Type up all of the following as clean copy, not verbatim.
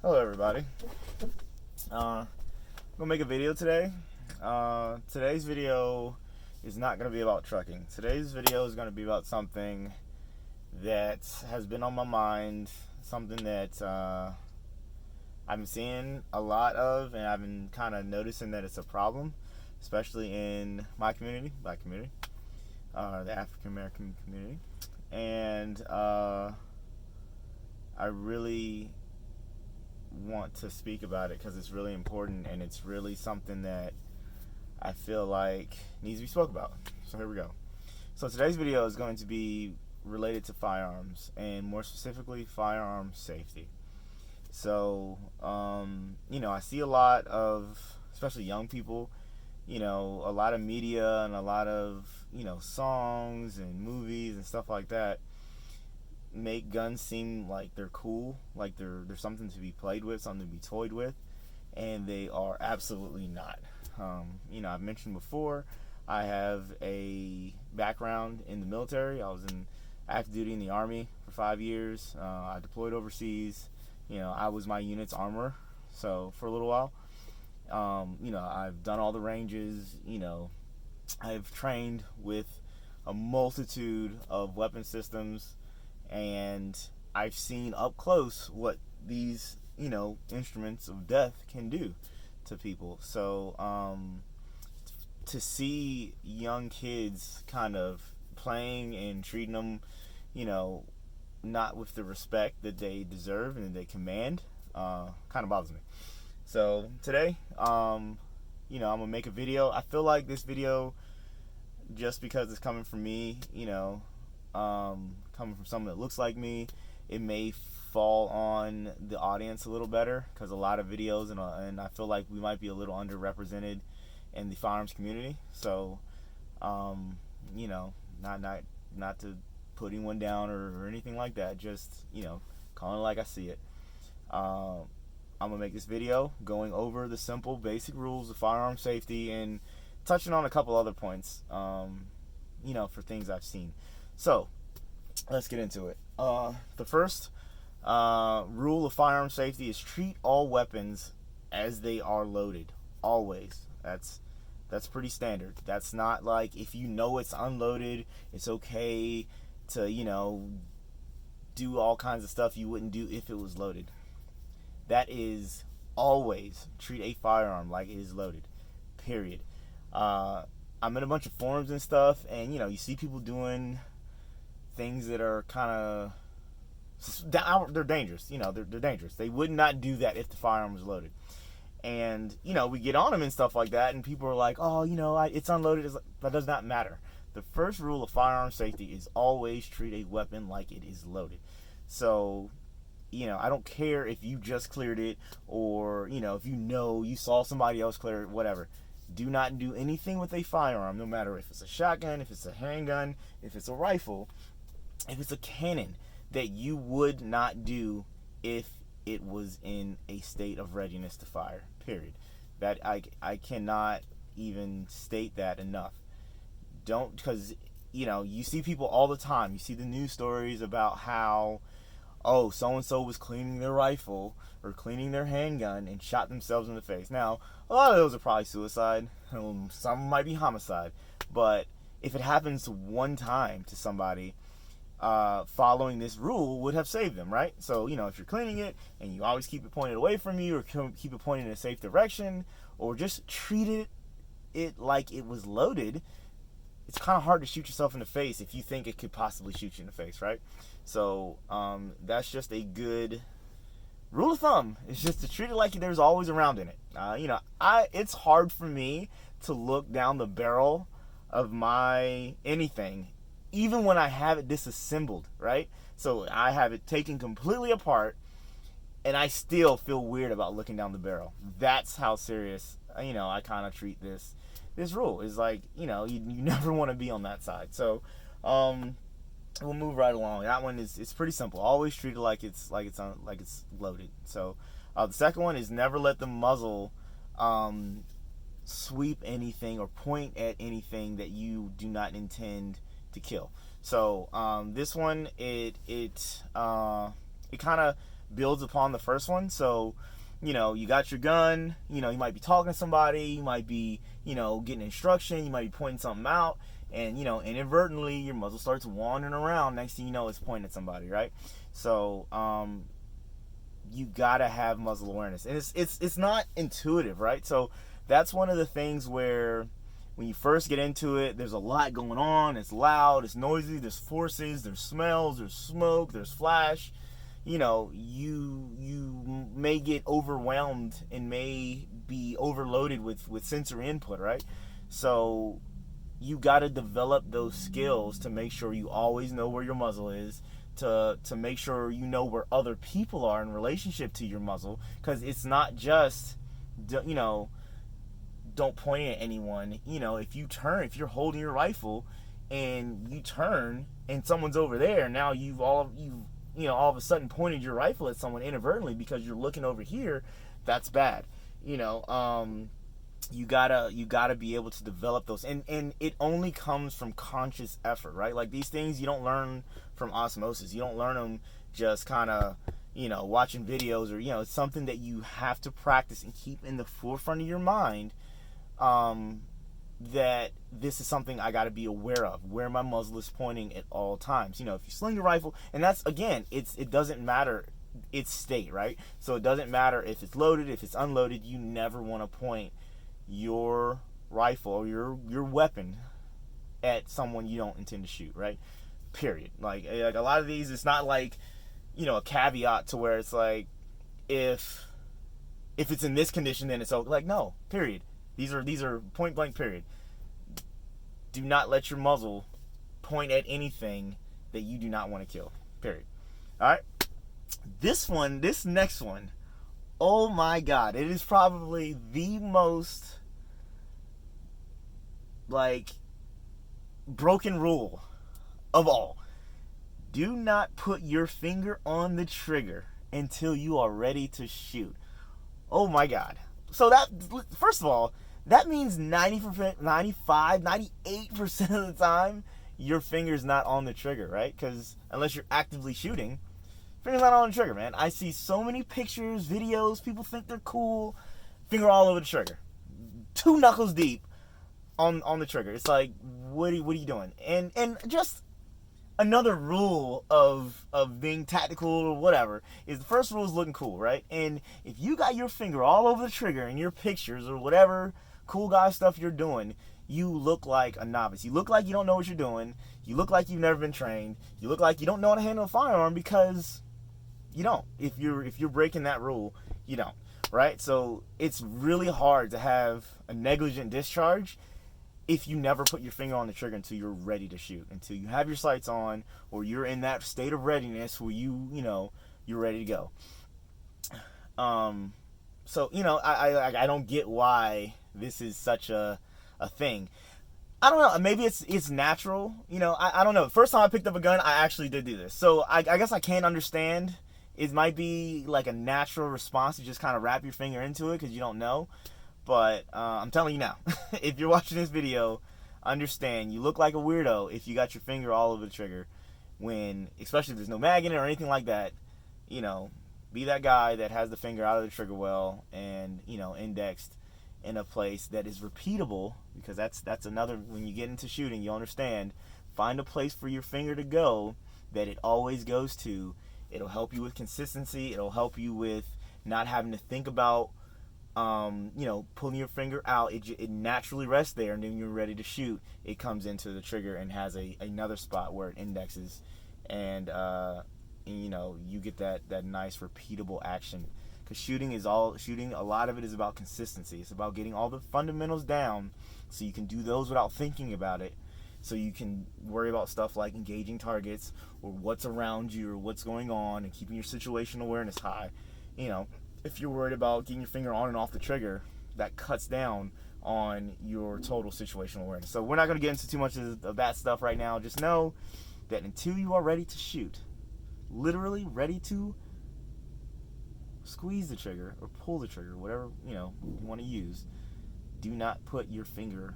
Hello everybody. I'm gonna make a video today. Today's video is not gonna be about trucking. Today's video is gonna be about something that has been on my mind, something that I've been seeing a lot of, and I've been kind of noticing that it's a problem, especially in my community, Black community, the African American community, and I really want to speak about it because it's really important and it's really something that I feel like needs to be spoke about. So here we go. So today's video is going to be related to firearms, and more specifically firearm safety. So I see a lot of, especially young people, a lot of media and a lot of songs and movies and stuff like that make guns seem like they're cool, like they're something to be played with, something to be toyed with, and they are absolutely not. I've mentioned before, I have a background in the military. I was in active duty in the Army for 5 years. I deployed overseas. I was my unit's armorer, so for a little while. I've done all the ranges. I've trained with a multitude of weapon systems, and I've seen up close what these instruments of death can do to people. So to see young kids kind of playing and treating them not with the respect that they deserve and that they command, kind of bothers me. So today I'm gonna make a video. I feel like this video, just because it's coming from me, coming from someone that looks like me, it may fall on the audience a little better, because a lot of videos and I feel like we might be a little underrepresented in the firearms community. So not to put anyone down or anything like that, just calling it like I see it. I'm gonna make this video going over the simple basic rules of firearm safety and touching on a couple other points for things I've seen. So let's get into it. The first rule of firearm safety is treat all weapons as they are loaded. Always. That's pretty standard. That's not like, if it's unloaded, it's okay to do all kinds of stuff you wouldn't do if it was loaded. That is always treat a firearm like it is loaded. Period. I'm in a bunch of forums and stuff, and you see people doing things that are kind of, they're dangerous. They're dangerous. They would not do that if the firearm was loaded. And we get on them and stuff like that, and people are like, oh, it's unloaded. That does not matter. The first rule of firearm safety is always treat a weapon like it is loaded. So I don't care if you just cleared it, or if you saw somebody else clear it, whatever. Do not do anything with a firearm, no matter if it's a shotgun, if it's a handgun, if it's a rifle, if it's a cannon, that you would not do if it was in a state of readiness to fire. Period. That I cannot even state that enough. Don't, because you see people all the time. You see the news stories about how, oh, so-and-so was cleaning their rifle or cleaning their handgun and shot themselves in the face. Now, a lot of those are probably suicide. Some might be homicide. But if it happens one time to somebody, following this rule would have saved them, right? So, if you're cleaning it and you always keep it pointed away from you, or keep it pointed in a safe direction, or just treat it like it was loaded, it's kind of hard to shoot yourself in the face if you think it could possibly shoot you in the face, right? So that's just a good rule of thumb. It's just to treat it like there's always a round in it. It's hard for me to look down the barrel of my anything, even when I have it disassembled, right? So I have it taken completely apart, and I still feel weird about looking down the barrel. That's how serious I kind of treat this rule. Is like, you never want to be on that side. So we'll move right along. That one it's pretty simple. Always treat it like it's loaded. So the second one is never let the muzzle sweep anything or point at anything that you do not intend to kill. So this one, it kind of builds upon the first one. So, you got your gun, you might be talking to somebody, you might be, getting instruction, you might be pointing something out, and, inadvertently your muzzle starts wandering around. Next thing you know, it's pointing at somebody, right? So, you gotta have muzzle awareness. And it's not intuitive, right? So that's one of the things where when you first get into it, there's a lot going on. It's loud, it's noisy, there's forces, there's smells, there's smoke, there's flash. You may get overwhelmed and may be overloaded with sensory input, right? So you got to develop those skills to make sure you always know where your muzzle is, to make sure you know where other people are in relationship to your muzzle, because it's not just, don't point at anyone. If you're holding your rifle and you turn and someone's over there, now you've all of a sudden pointed your rifle at someone inadvertently because you're looking over here. That's bad. You gotta be able to develop those, and it only comes from conscious effort, right? Like, these things you don't learn from osmosis. You don't learn them just kind of watching videos, or it's something that you have to practice and keep in the forefront of your mind, that this is something I got to be aware of, where my muzzle is pointing at all times. If you sling your rifle, and that's, again, it doesn't matter its state, right? So it doesn't matter if it's loaded, if it's unloaded. You never want to point your rifle or your weapon at someone you don't intend to shoot, right? Period. Like a lot of these, it's not like, a caveat to where it's like, if it's in this condition, then it's okay. Like, no, period. These are point blank, period. Do not let your muzzle point at anything that you do not want to kill, period. All right. This next one, oh my God, it is probably the most, broken rule of all. Do not put your finger on the trigger until you are ready to shoot. Oh my God. So that, first of all, that means 90%, 95%, 98% of the time, your finger's not on the trigger, right? Because unless you're actively shooting, finger's not on the trigger, man. I see so many pictures, videos, people think they're cool, finger all over the trigger, 2 knuckles deep on the trigger. It's like, what are you doing? And just another rule of being tactical or whatever is, the first rule is looking cool, right? And if you got your finger all over the trigger in your pictures or whatever cool guy stuff you're doing, you look like a novice. You look like you don't know what you're doing. You look like you've never been trained. You look like you don't know how to handle a firearm, because you don't. If you're breaking that rule, you don't, right? So it's really hard to have a negligent discharge if you never put your finger on the trigger until you're ready to shoot, until you have your sights on, or you're in that state of readiness where you're ready to go. So I don't get why this is such a thing. I don't know. Maybe it's natural. I don't know. First time I picked up a gun, I actually did do this. So I guess I can't understand. It might be like a natural response to just kind of wrap your finger into it because you don't know. But I'm telling you now, if you're watching this video, understand you look like a weirdo if you got your finger all over the trigger, especially if there's no mag in it or anything like that. Be that guy that has the finger out of the trigger well and indexed in a place that is repeatable, because that's another, when you get into shooting, you understand, find a place for your finger to go that it always goes to. It'll help you with consistency. It'll help you with not having to think about pulling your finger out. It naturally rests there, and then you're ready to shoot, it comes into the trigger and has another spot where it indexes, and you get that nice repeatable action. Because shooting, a lot of it is about consistency. It's about getting all the fundamentals down so you can do those without thinking about it, so you can worry about stuff like engaging targets or what's around you or what's going on, and keeping your situational awareness high. If you're worried about getting your finger on and off the trigger, that cuts down on your total situational awareness. So we're not going to get into too much of that stuff right now. Just know that until you are ready to shoot, literally ready to squeeze the trigger or pull the trigger, whatever you want to use, do not put your finger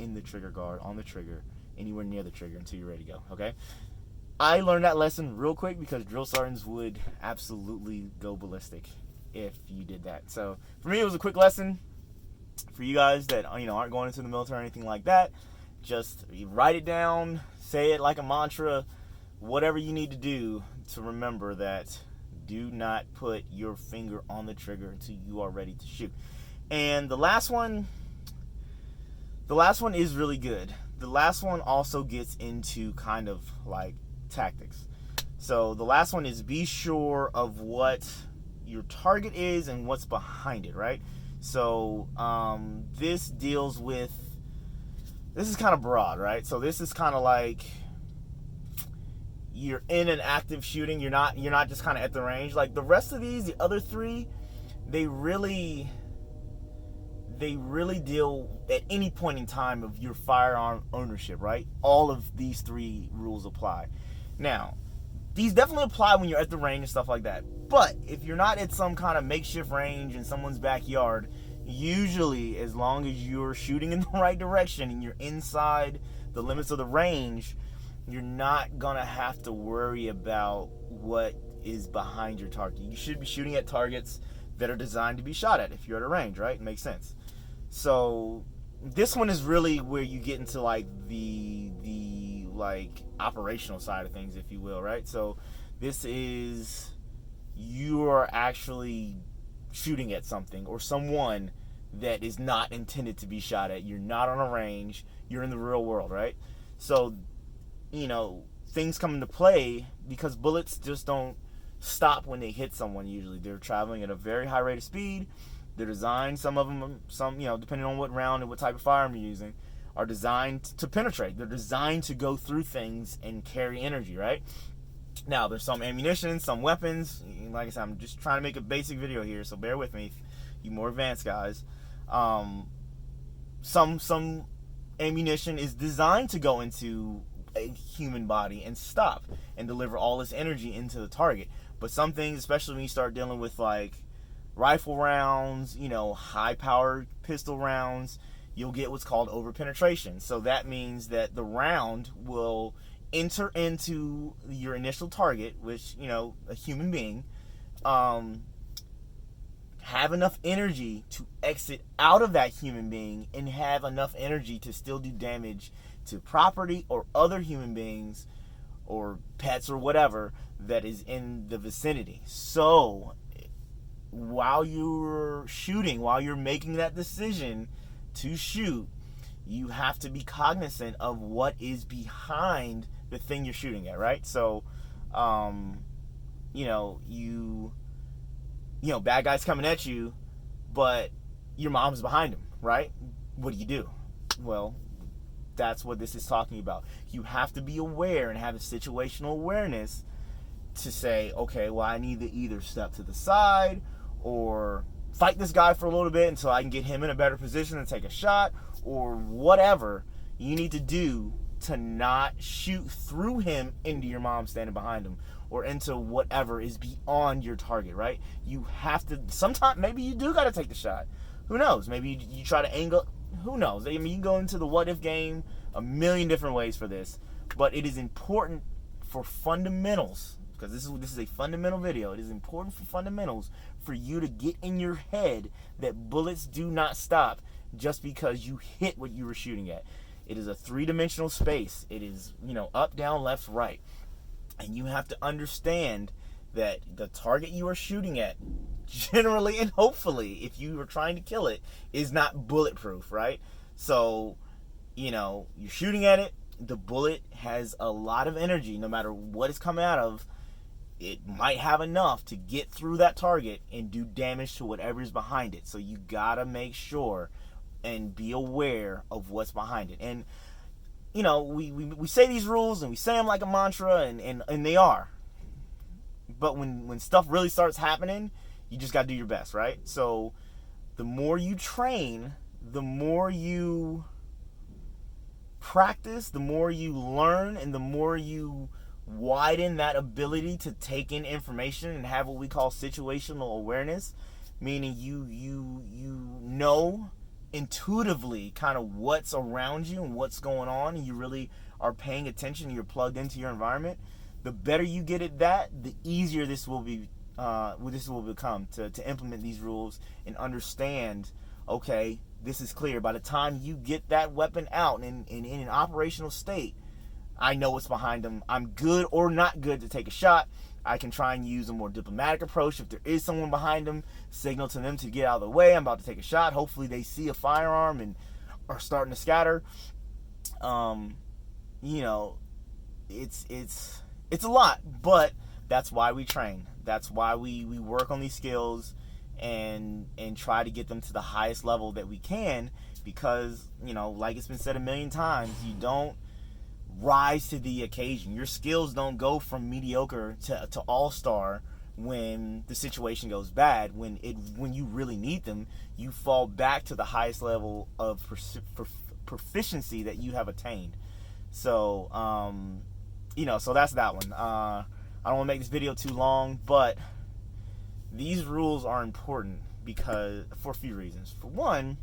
in the trigger guard, on the trigger, anywhere near the trigger until you're ready to go. Okay? I learned that lesson real quick because drill sergeants would absolutely go ballistic if you did that. So for me, it was a quick lesson. For you guys that aren't going into the military or anything like that, just write it down, say it like a mantra, whatever you need to do to remember that. Do not put your finger on the trigger until you are ready to shoot. And the last one is really good. The last one also gets into kind of like tactics. So the last one is be sure of what your target is and what's behind it, right? So this deals with, this is kind of broad, right? So this is kind of like you're in an active shooting. You're not just kind of at the range. Like the rest of these, the other three, they really deal at any point in time of your firearm ownership, right? All of these three rules apply. Now, these definitely apply when you're at the range and stuff like that. But if you're not at some kind of makeshift range in someone's backyard, usually as long as you're shooting in the right direction and you're inside the limits of the range, you're not gonna have to worry about what is behind your target. You should be shooting at targets that are designed to be shot at if you're at a range, right? It makes sense. So this one is really where you get into like the like operational side of things, if you will, right? So this is, you are actually shooting at something or someone that is not intended to be shot at. You're not on a range. You're in the real world, right? So, things come into play because bullets just don't stop when they hit someone. Usually they're traveling at a very high rate of speed. They're designed, some of them, depending on what round and what type of firearm you're using, are designed to penetrate. They're designed to go through things and carry energy, right? Now, there's some ammunition, some weapons. Like I said, I'm just trying to make a basic video here, so bear with me, you more advanced guys. Some ammunition is designed to go into a human body and stop and deliver all this energy into the target. But some things, especially when you start dealing with like rifle rounds, high-powered pistol rounds, you'll get what's called overpenetration. So that means that the round will enter into your initial target, which, a human being, have enough energy to exit out of that human being and have enough energy to still do damage to property or other human beings or pets or whatever that is in the vicinity. So while you're shooting, while you're making that decision to shoot, you have to be cognizant of what is behind the thing you're shooting at, right? So, bad guys coming at you, but your mom's behind him, right? What do? Well, that's what this is talking about. You have to be aware and have a situational awareness to say, okay, well, I need to either step to the side or fight this guy for a little bit until I can get him in a better position and take a shot, or whatever you need to do to not shoot through him into your mom standing behind him or into whatever is beyond your target, right? You have to, sometimes maybe you do got to take the shot. Who knows? Maybe you try to angle, who knows? I mean, you can go into the what if game a million different ways for this, but it is important for fundamentals, because this is a fundamental video. It is important for fundamentals for you to get in your head that bullets do not stop just because you hit what you were shooting at. It is a three-dimensional space. It is, up, down, left, right. And you have to understand that the target you are shooting at, generally and hopefully, if you are trying to kill it, is not bulletproof, right? So, you're shooting at it. The bullet has a lot of energy, no matter what it's coming out of. It might have enough to get through that target and do damage to whatever's behind it. So you gotta make sure and be aware of what's behind it. And we say these rules and we say them like a mantra, and they are. But when stuff really starts happening, you just gotta do your best, right? So the more you train, the more you practice, the more you learn, and the more you widen that ability to take in information and have what we call situational awareness, meaning you know intuitively kind of what's around you and what's going on, and you really are paying attention and you're plugged into your environment. The better you get at that, the easier this will become to implement these rules and understand, okay, this is clear. By the time you get that weapon out and in an operational state, I know what's behind them. I'm good or not good to take a shot. I can try and use a more diplomatic approach. If there is someone behind them, signal to them to get out of the way. I'm about to take a shot. Hopefully they see a firearm and are starting to scatter. You know, it's a lot, but that's why we train. That's why we work on these skills and try to get them to the highest level that we can, because, you know, like it's been said a million times, you don't rise to the occasion. Your skills don't go from mediocre to all-star when the situation goes bad. When you really need them, you fall back to the highest level of proficiency that you have attained. So, you know, so that's that one. I don't want to make this video too long, but these rules are important because for a few reasons. For one,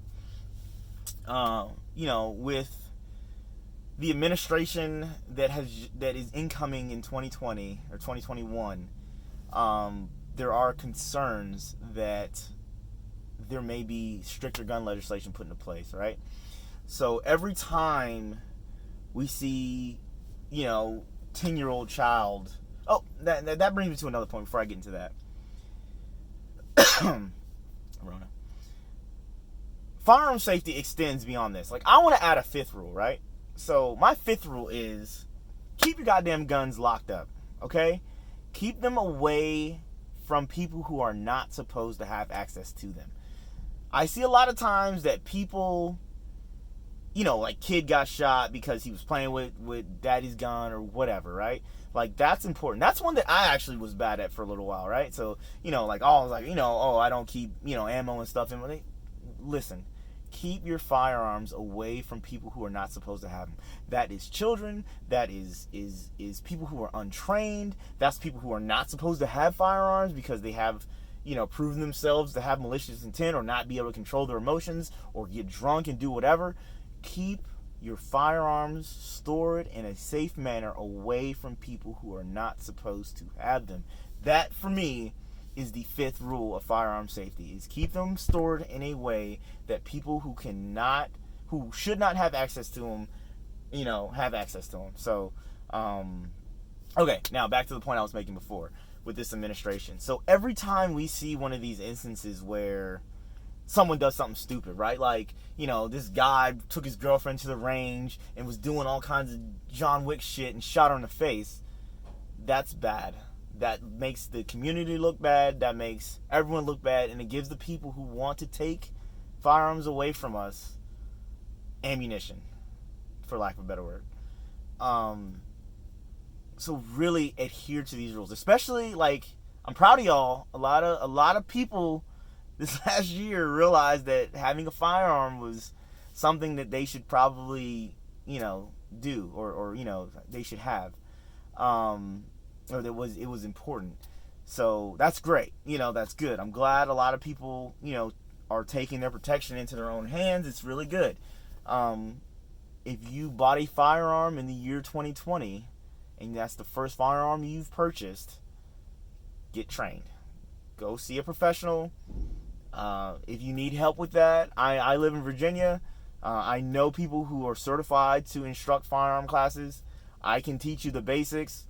you know, with the administration that is incoming in 2020 or 2021, there are concerns that there may be stricter gun legislation put into place, right? So every time we see, you know, 10-year-old child. Oh, that brings me to another point before I get into that. Rona. Firearm safety extends beyond this. Like, I want to add a fifth rule, right? So my fifth rule is keep your goddamn guns locked up, okay? Keep them away from people who are not supposed to have access to them. I see a lot of times that people, you know, like kid got shot because he was playing with daddy's gun or whatever, right? Like, that's important. That's one that I actually was bad at for a little while, right? So, you know, like, I was like, you know, oh, I don't keep, you know, ammo and stuff in. Listen, keep your firearms away from people who are not supposed to have them. That is children. That is people who are untrained. That's people who are not supposed to have firearms because they have, you know, proven themselves to have malicious intent or not be able to control their emotions or get drunk and do whatever. Keep your firearms stored in a safe manner away from people who are not supposed to have them. That, for me, is the fifth rule of firearm safety, is keep them stored in a way that people who should not have access to them, you know, have access to them. So, okay, now back to the point I was making before with this administration. So every time we see one of these instances where someone does something stupid, right? Like, you know, this guy took his girlfriend to the range and was doing all kinds of John Wick shit and shot her in the face. That's bad. That makes the community look bad. That makes everyone look bad. And it gives the people who want to take firearms away from us ammunition, for lack of a better word. So really adhere to these rules. Especially, like, I'm proud of y'all. A lot of people this last year realized that having a firearm was something that they should probably, you know, do or you know, they should have, or it was important. So that's great. You know, that's good. I'm glad a lot of people, you know, are taking their protection into their own hands. It's really good. If you bought a firearm in the year 2020 and that's the first firearm you've purchased, get trained. Go see a professional. If you need help with that, I live in Virginia. I know people who are certified to instruct firearm classes. I can teach you the basics.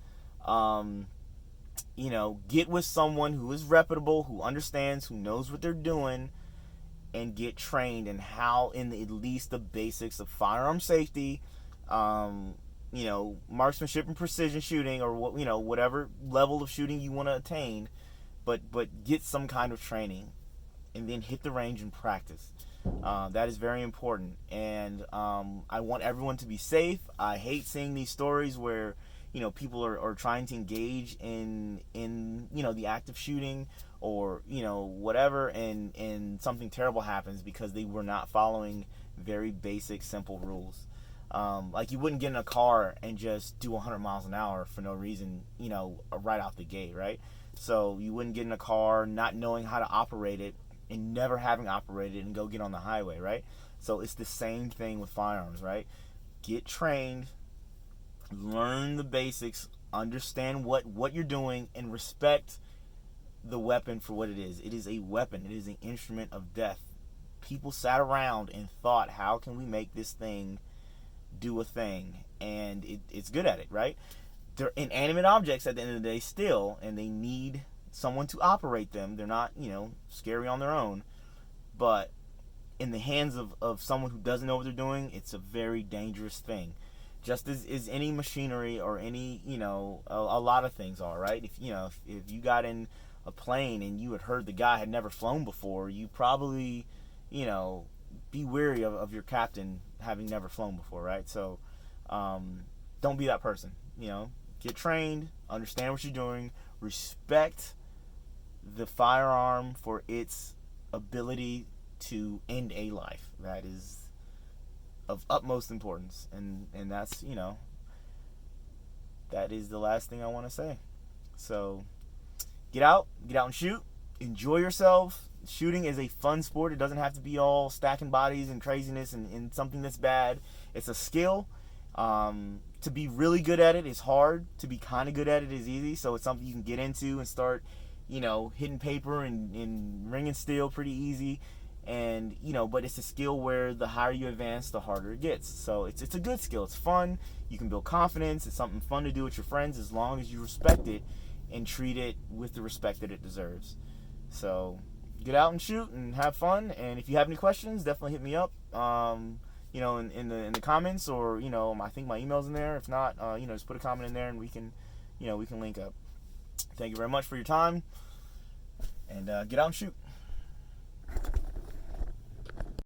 You know, get with someone who is reputable, who understands, who knows what they're doing, and get trained in at least the basics of firearm safety, you know, marksmanship and precision shooting, or what, you know, whatever level of shooting you want to attain, but get some kind of training. And then hit the range and practice. That is very important. And I want everyone to be safe. I hate seeing these stories where, you know, people are trying to engage in you know, the act of shooting or, you know, whatever, and something terrible happens because they were not following very basic, simple rules. Like, you wouldn't get in a car and just do 100 miles an hour for no reason, you know, right out the gate, right? So you wouldn't get in a car not knowing how to operate it and never having operated and go get on the highway, right? So it's the same thing with firearms, right? Get trained, learn the basics understand what you're doing, and respect the weapon for what it is. It is a weapon. It is an instrument of death. People sat around and thought, how can we make this thing do a thing? And it's good at it, right? They're inanimate objects at the end of the day still, and they need someone to operate them. They're not, scary on their own. But in the hands of someone who doesn't know what they're doing, it's a very dangerous thing. Just as is any machinery or any, a lot of things are, right? If you got in a plane and you had heard the guy had never flown before, you probably, be wary of your captain having never flown before, right? So don't be that person. Get trained, understand what you're doing, respect the firearm for its ability to end a life. That is of utmost importance, and that's, that is the last thing I want to say. So get out and shoot, enjoy yourself. Shooting is a fun sport. It doesn't have to be all stacking bodies and craziness and something that's bad. It's a skill. To be really good at it is hard. To be kind of good at it is easy. So it's something you can get into and start, hitting paper and ringing steel pretty easy. And, but it's a skill where the higher you advance, the harder it gets. So it's a good skill. It's fun. You can build confidence. It's something fun to do with your friends as long as you respect it and treat it with the respect that it deserves. So get out and shoot and have fun. And if you have any questions, definitely hit me up. In the comments, or I think my email's in there. If not, just put a comment in there and we can link up. Thank you very much for your time, and get out and shoot.